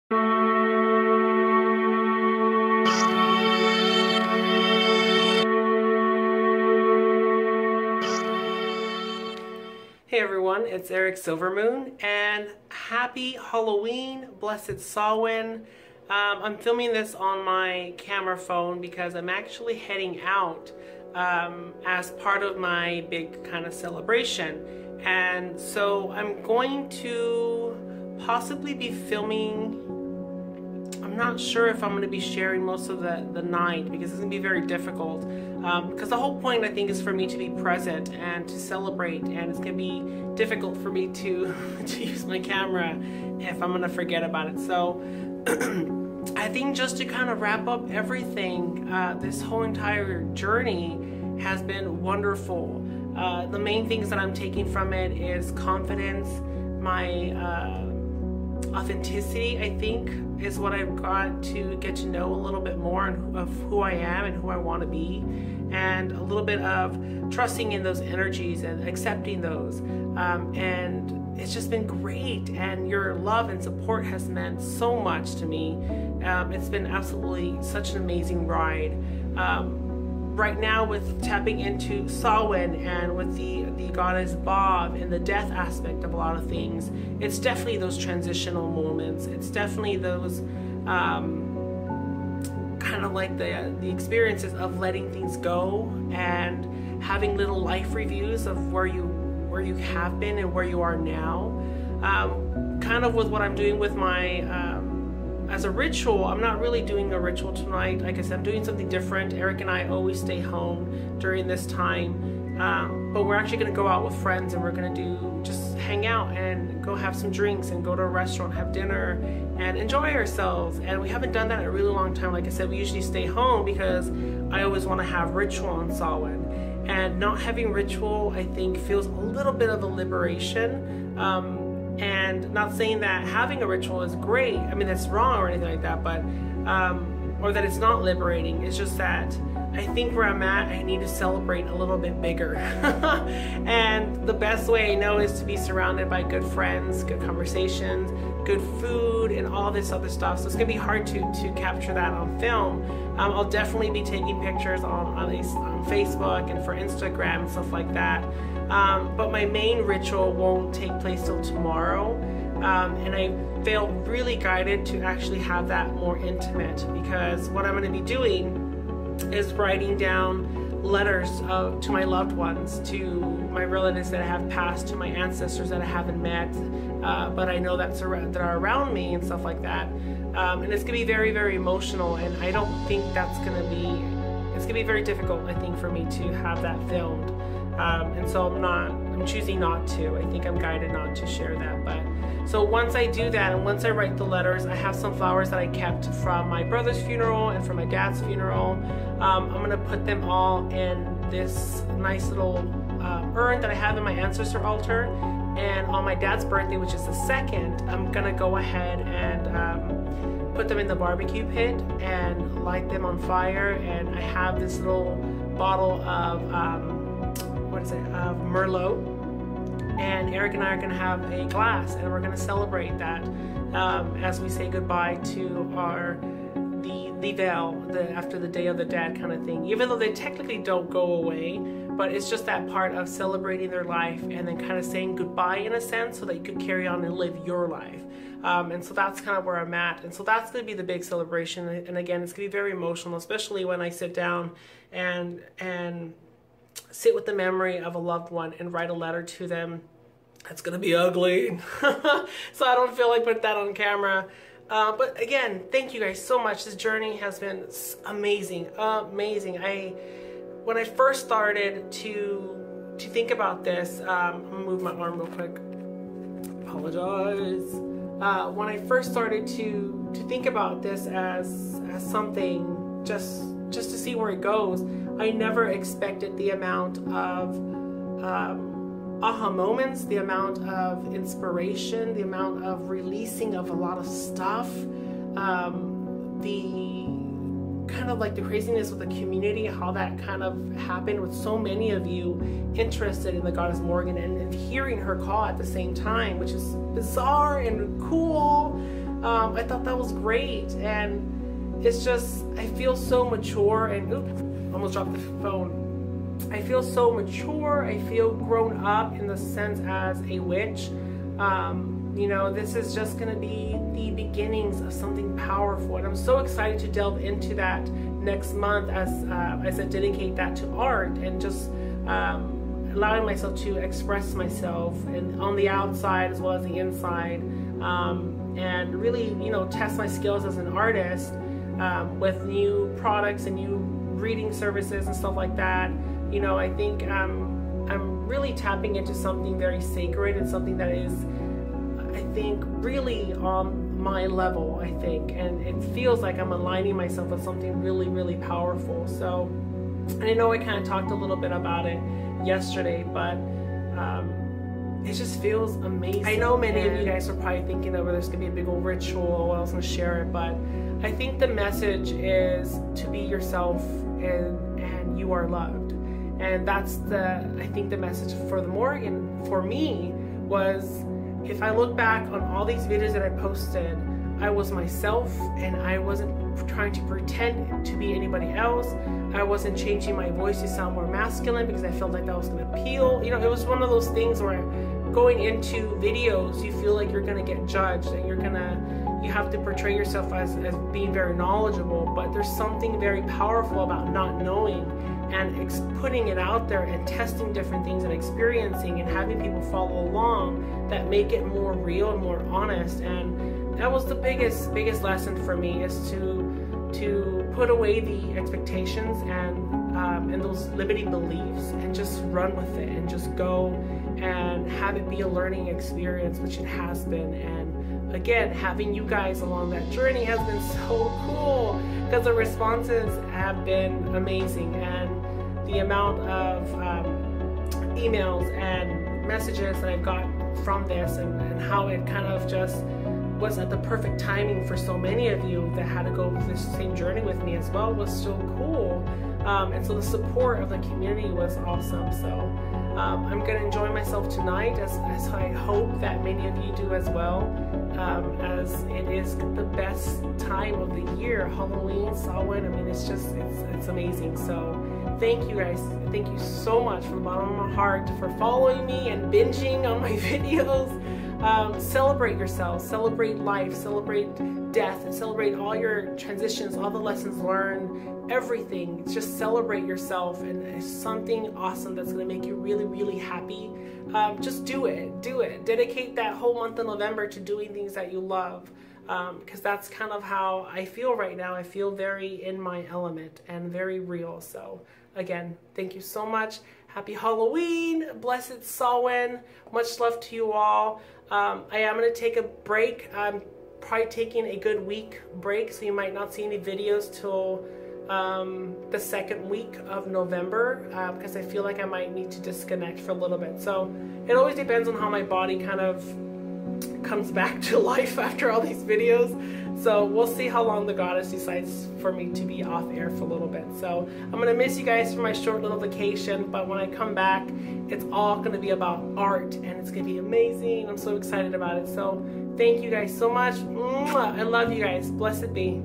Hey everyone, it's Eric Silvermoon, and happy Halloween, blessed Samhain. I'm filming this on my camera phone because I'm actually heading out as part of my big kind of celebration. And so I'm going to possibly be filming. I'm not sure if I'm going to be sharing most of the night because it's going to be very difficult. Because the whole point, I think, is for me to be present and to celebrate, and it's going to be difficult for me to use my camera if I'm going to forget about it. So I think just to kind of wrap up everything, this whole entire journey has been wonderful. The main things that I'm taking from it is confidence, my authenticity, I think, is what I've got to get to know a little bit more of who I am and who I want to be, and a little bit of trusting in those energies and accepting those. And it's just been great, and your love and support has meant so much to me. It's been absolutely such an amazing ride. Right now, with tapping into Samhain and with the goddess Bob and the death aspect of a lot of things, it's definitely those transitional moments. It's definitely those kind of like the experiences of letting things go and having little life reviews of where you have been and where you are now. Kind of with what I'm doing with my as a ritual. I'm not really doing a ritual tonight. Like I said, I'm doing something different. Eric and I always stay home during this time, but we're actually going to go out with friends, and we're going to just hang out and go have some drinks and go to a restaurant, have dinner, and enjoy ourselves. And we haven't done that in a really long time. Like I said, we usually stay home because I always want to have ritual on Samhain, and not having ritual, I think, feels a little bit of a liberation. And not saying that having a ritual is great, I mean, that's wrong or anything like that, but or that it's not liberating. It's just that I think where I'm at, I need to celebrate a little bit bigger. And the best way I know is to be surrounded by good friends, good conversations, good food, and all this other stuff. So it's gonna be hard to capture that on film. I'll definitely be taking pictures on Facebook and for Instagram and stuff like that. But my main ritual won't take place till tomorrow. And I feel really guided to actually have that more intimate, because what I'm going to be doing is writing down letters to my loved ones, to my relatives that have passed, to my ancestors that I haven't met, but I know that are around me and stuff like that. And it's going to be very, very emotional, and I don't think that's going to be, it's going to be very difficult, I think, for me to have that filmed. And so I'm choosing not to. I think I'm guided not to share that. But so once I do that, and once I write the letters, I have some flowers that I kept from my brother's funeral and from my dad's funeral. I'm gonna put them all in this nice little urn that I have in my ancestor altar. And on my dad's birthday, which is the 2nd, I'm gonna go ahead and put them in the barbecue pit and light them on fire. And I have this little bottle of of Merlot, and Eric and I are going to have a glass, and we're going to celebrate that as we say goodbye to the veil, after the Day of the Dead kind of thing, even though they technically don't go away, but it's just that part of celebrating their life and then kind of saying goodbye in a sense so that you could carry on and live your life. And so that's kind of where I'm at, and so that's going to be the big celebration. And again, it's going to be very emotional, especially when I sit down and sit with the memory of a loved one and write a letter to them. It's gonna be ugly. So I don't feel like putting that on camera. But again, thank you guys so much. This journey has been amazing, amazing. When I first started to think about this, I'm gonna move my arm real quick. Apologize. When I first started to think about this as something just to see where it goes, I never expected the amount of aha moments, the amount of inspiration, the amount of releasing of a lot of stuff, the kind of like the craziness with the community, how that kind of happened with so many of you interested in the goddess Morrigan and hearing her call at the same time, which is bizarre and cool. I thought that was great, and it's just, I feel so mature, and almost dropped the phone. I feel so mature, I feel grown up in the sense as a witch. You know, this is just going to be the beginnings of something powerful, and I'm so excited to delve into that next month as I dedicate that to art, and just allowing myself to express myself, and on the outside as well as the inside, and really, you know, test my skills as an artist with new products and new reading services and stuff like that. You know, I think I'm really tapping into something very sacred, and something that is, I think, really on my level, I think, and it feels like I'm aligning myself with something really, really powerful. So, and I know I kind of talked a little bit about it yesterday, but it just feels amazing. I know many of you guys are probably thinking that there's gonna be a big old ritual, I was gonna share it, but I think the message is to be yourself, and you are loved. And that's I think the message for the Morrigan, for me, was, if I look back on all these videos that I posted, I was myself, and I wasn't trying to pretend to be anybody else. I wasn't changing my voice to sound more masculine because I felt like that was going to appeal. You know, it was one of those things where going into videos, you feel like you're going to get judged, and you have to portray yourself as being very knowledgeable, but there's something very powerful about not knowing and putting it out there and testing different things and experiencing and having people follow along that make it more real and more honest. And that was the biggest lesson for me, is to put away the expectations and those limiting beliefs, and just run with it, and just go and have it be a learning experience, which it has been. And again, having you guys along that journey has been so cool, because the responses have been amazing, and the amount of emails and messages that I've got from this, and how it kind of just was at the perfect timing for so many of you that had to go through this same journey with me as well, was so cool. And so the support of the community was awesome. So I'm going to enjoy myself tonight, as I hope that many of you do as well, as it is the best time of the year. Halloween, Samhain, I mean, it's just, it's amazing. So thank you guys. Thank you so much from the bottom of my heart for following me and binging on my videos. Celebrate yourselves, celebrate life, celebrate death, and celebrate all your transitions, all the lessons learned, everything. Just celebrate yourself, and it's something awesome that's going to make you really, really happy. Just do it. Dedicate that whole month of November to doing things that you love, because that's kind of how I feel right now. I feel very in my element and very real. So again, thank you so much. Happy Halloween, blessed Samhain, much love to you all. I am going to take a break. I'm probably taking a good week break, so you might not see any videos till the second week of November, because I feel like I might need to disconnect for a little bit. So it always depends on how my body kind of comes back to life after all these videos. So we'll see how long the goddess decides for me to be off air for a little bit. So I'm going to miss you guys for my short little vacation, but when I come back, it's all going to be about art, and it's going to be amazing. I'm so excited about it. So thank you guys so much. I love you guys. Blessed be.